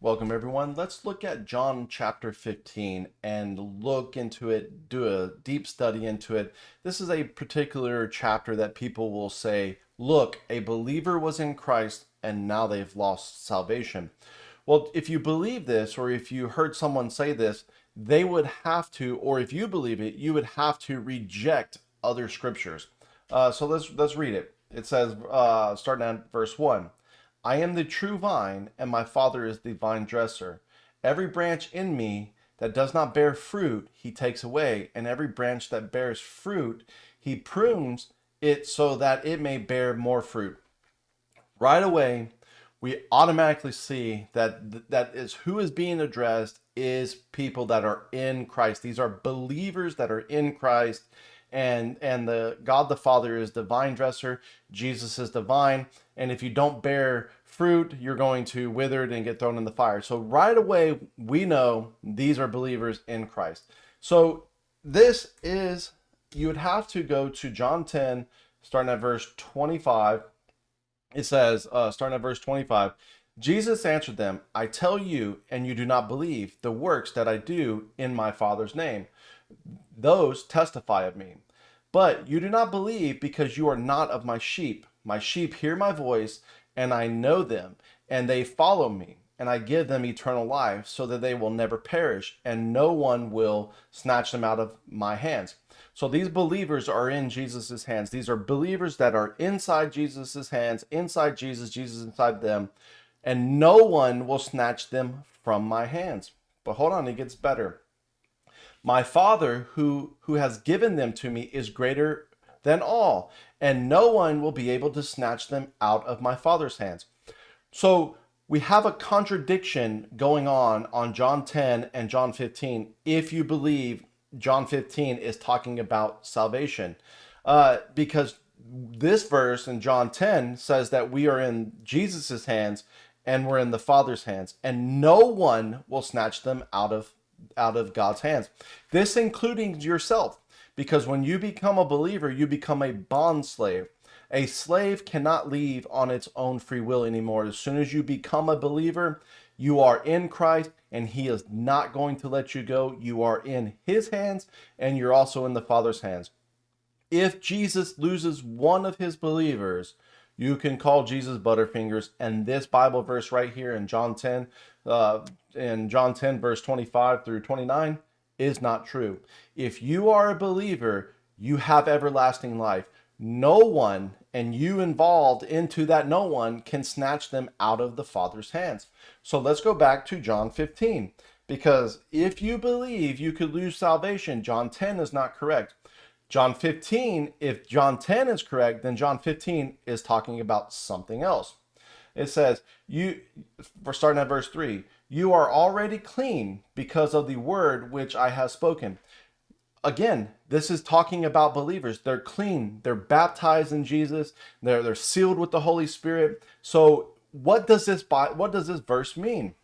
Welcome, everyone. Let's look at John chapter 15 and look into it, do a deep study into it. This is a particular chapter that people will say, look, a believer was in Christ and now they've lost salvation. Well, if you believe this, or if you heard someone say this, they would have to, or if you believe it, you would have to reject other scriptures. So let's read it. It says, starting at verse 1. I am the true vine, and my Father is the vine dresser. Every branch in me that does not bear fruit, he takes away, and every branch that bears fruit, he prunes it so that it may bear more fruit. Right away, we automatically see that is who is being addressed is people that are in Christ. These are believers that are in Christ, and the God the Father is the vine dresser. Jesus is the vine, and if you don't bear fruit, you're going to wither and get thrown in the fire. So right away, we know these are believers in Christ. So this is, you would have to go to John 10, starting at verse 25. It says, starting at verse 25, Jesus answered them, I tell you, and you do not believe, the works that I do in my Father's name. Those testify of me. But you do not believe because you are not of my sheep. My sheep hear my voice, and I know them, and they follow me. And I give them eternal life, so that they will never perish, and no one will snatch them out of my hands. So these believers are in Jesus's hands. These are believers that are inside Jesus's hands, inside Jesus, Jesus inside them, and no one will snatch them from my hands. But hold on, it gets better. My Father who has given them to me is greater than all, and no one will be able to snatch them out of my Father's hands. So we have a contradiction going on John 10 and John 15 if you believe John 15 is talking about salvation. Because this verse in John 10 says that we are in Jesus's hands and we're in the Father's hands, and no one will snatch them out of God's hands. This including yourself, because when you become a believer, you become a bond slave. A slave cannot leave on its own free will anymore. As soon as you become a believer, you are in Christ and he is not going to let you go. You are in his hands and you're also in the Father's hands. If Jesus loses one of his believers, you can call Jesus Butterfingers. And this Bible verse right here in John 10, verse 25 through 29, is not true. If you are a believer, you have everlasting life. No one, and you involved into that no one, can snatch them out of the Father's hands. So let's go back to John 15. Because if you believe you could lose salvation, John 10 is not correct. John 15, if John 10 is correct, then John 15 is talking about something else. It says, we're starting at verse 3, you are already clean because of the word which I have spoken. Again, this is talking about believers. They're clean. They're baptized in Jesus. They're sealed with the Holy Spirit. So what does this verse mean?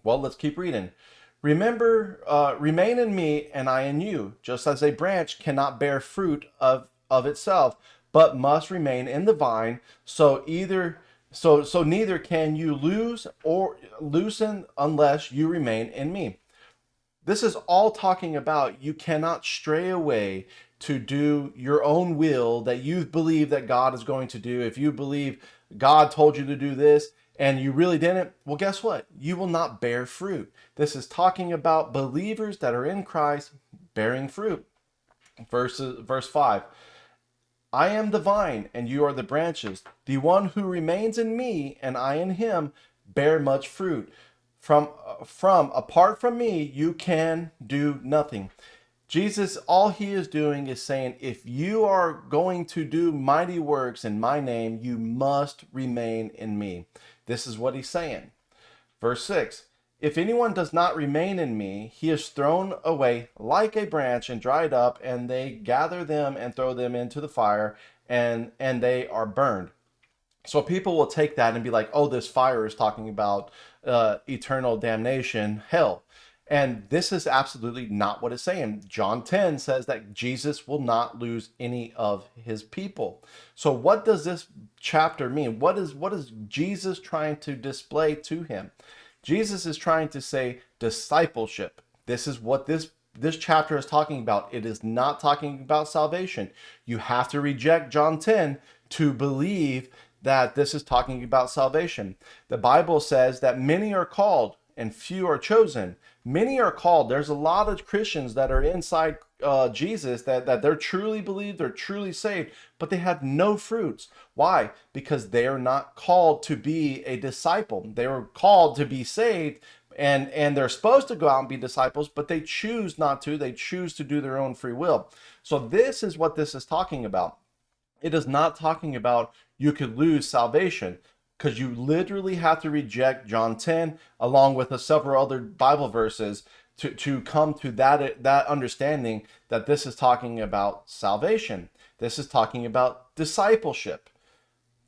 Well, let's keep reading. Remember, remain in me and I in you, just as a branch cannot bear fruit of itself, but must remain in the vine. So neither can you lose or loosen unless you remain in me. This is all talking about you cannot stray away to do your own will that you believe that God is going to do. If you believe God told you to do this and you really didn't, well, guess what? You will not bear fruit. This is talking about believers that are in Christ bearing fruit. Verse 5. I am the vine, and you are the branches. The one who remains in me, and I in him, bear much fruit. Apart from me, you can do nothing. Jesus, all he is doing is saying, if you are going to do mighty works in my name, you must remain in me. This is what he's saying. Verse 6. If anyone does not remain in me, he is thrown away like a branch and dried up, and they gather them and throw them into the fire, and they are burned. So people will take that and be like, oh, this fire is talking about eternal damnation, hell. And this is absolutely not what it's saying. John 10 says that Jesus will not lose any of his people. So what does this chapter mean? What is Jesus trying to display to him? Jesus is trying to say discipleship. This is what this chapter is talking about. It is not talking about salvation. You have to reject John 10 to believe that this is talking about salvation. The Bible says that many are called and few are chosen. Many are called. There's a lot of Christians that are inside Jesus that they're truly believed, they're truly saved, but they have no fruits. Why? Because they are not called to be a disciple. They were called to be saved, and they're supposed to go out and be disciples, but they choose not to. They choose to do their own free will. So this is what this is talking about. It is not talking about you could lose salvation, because you literally have to reject John 10 along with several other Bible verses to come to that understanding that this is talking about salvation. This is talking about discipleship.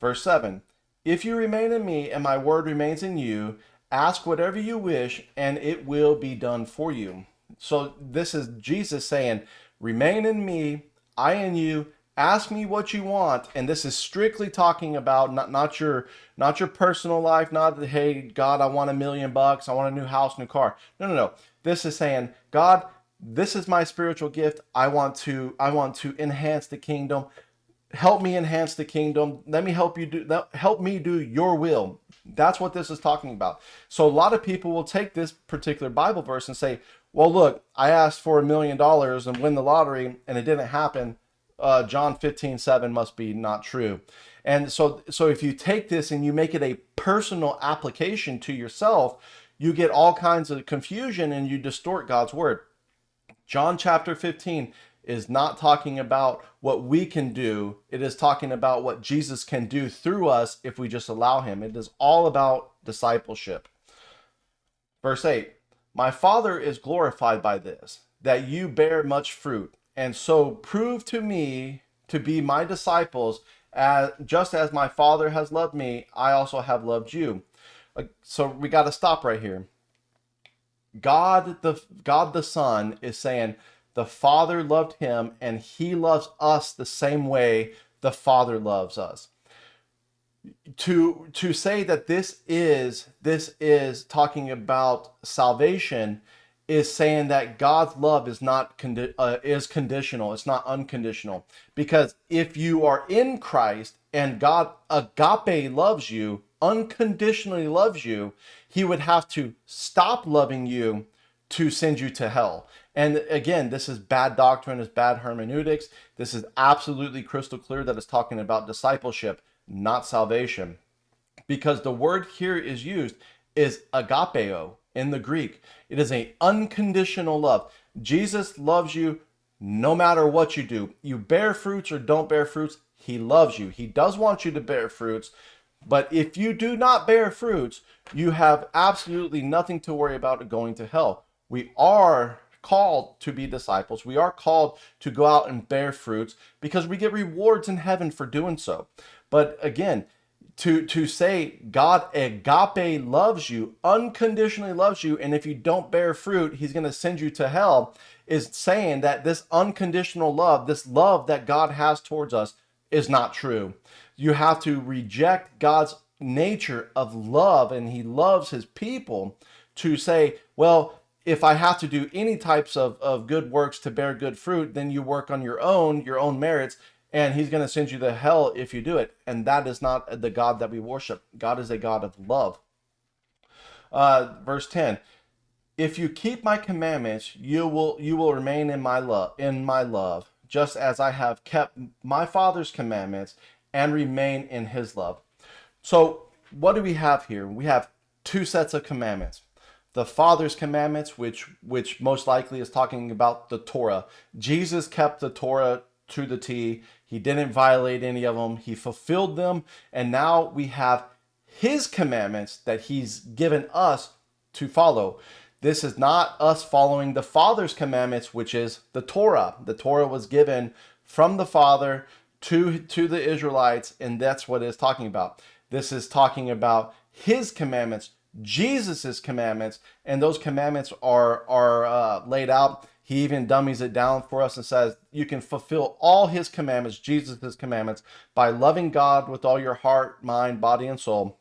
Verse 7, if you remain in me and my word remains in you, ask whatever you wish and it will be done for you. So this is Jesus saying, remain in me, I in you, ask me what you want. And this is strictly talking about not your personal life, not the, hey, God, I want $1 million, I want a new house, new car. No. This is saying, God, this is my spiritual gift. I want to enhance the kingdom. Help me enhance the kingdom. Let me help me do your will. That's what this is talking about. So a lot of people will take this particular Bible verse and say, well, look, I asked for $1 million and win the lottery and it didn't happen. John 15:7 must be not true. And so if you take this and you make it a personal application to yourself, you get all kinds of confusion and you distort God's word. John chapter 15 is not talking about what we can do. It is talking about what Jesus can do through us if we just allow him. It is all about discipleship. Verse 8, my Father is glorified by this, that you bear much fruit, and so prove to me to be my disciples, just as my Father has loved me, I also have loved you. So we got to stop right here. God the Son is saying the Father loved him and he loves us the same way the Father loves us. To say that this is talking about salvation is saying that God's love is not is conditional. It's not unconditional. Because if you are in Christ and God agape loves you, unconditionally loves you, he would have to stop loving you to send you to hell. And again, this is bad doctrine, it's bad hermeneutics. This is absolutely crystal clear that it's talking about discipleship, not salvation. Because the word here is used is agapeo in the Greek. It is an unconditional love. Jesus loves you no matter what you do. You bear fruits or don't bear fruits, he loves you. He does want you to bear fruits, but if you do not bear fruits, you have absolutely nothing to worry about going to hell. We are called to be disciples. We are called to go out and bear fruits because we get rewards in heaven for doing so. But again, to say God agape loves you, unconditionally loves you, and if you don't bear fruit, he's going to send you to hell, is saying that this unconditional love, this love that God has towards us, is not true. You have to reject God's nature of love, and he loves his people, to say, well, if I have to do any types of good works to bear good fruit, then you work on your own merits, and he's going to send you to hell if you do it. And that is not the God that we worship. God is a God of love. Verse 10, if you keep my commandments, you will remain in my love, just as I have kept my Father's commandments and remain in his love. So what do we have here? We have two sets of commandments. The Father's commandments, which most likely is talking about the Torah. Jesus kept the Torah to the T. He didn't violate any of them. He fulfilled them. And now we have his commandments that he's given us to follow. This is not us following the Father's commandments, which is the Torah. The Torah was given from the Father to the Israelites, and that's what it's talking about. This is talking about his commandments, Jesus's commandments, and those commandments are laid out. He even dummies it down for us and says you can fulfill all his commandments, Jesus's commandments, by loving God with all your heart, mind, body, and soul,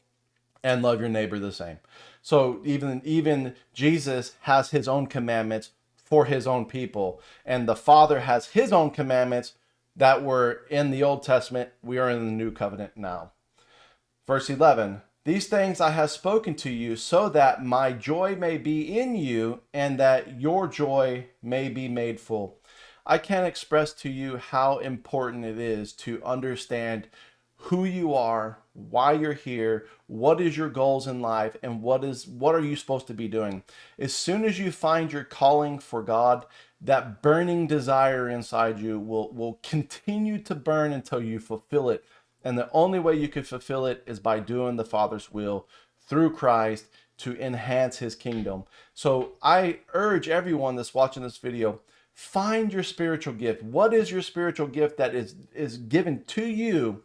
and love your neighbor the same. So even Jesus has his own commandments for his own people, and the Father has his own commandments that were in the Old Testament. We are in the New Covenant now. Verse 11, these things I have spoken to you so that my joy may be in you and that your joy may be made full. I can't express to you how important it is to understand who you are, why you're here, what is your goals in life, and what are you supposed to be doing. As soon as you find your calling for God, that burning desire inside you will continue to burn until you fulfill it. And the only way you can fulfill it is by doing the Father's will through Christ to enhance his kingdom. So I urge everyone that's watching this video, find your spiritual gift. What is your spiritual gift that is given to you?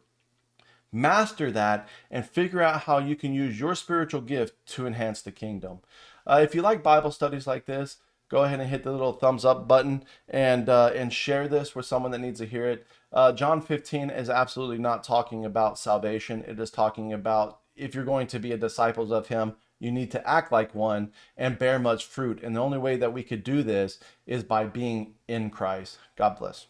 Master that and figure out how you can use your spiritual gift to enhance the kingdom. If you like Bible studies like this, go ahead and hit the little thumbs up button and share this with someone that needs to hear it. John 15 is absolutely not talking about salvation. It is talking about if you're going to be a disciple of him, you need to act like one and bear much fruit. And the only way that we could do this is by being in Christ. God bless.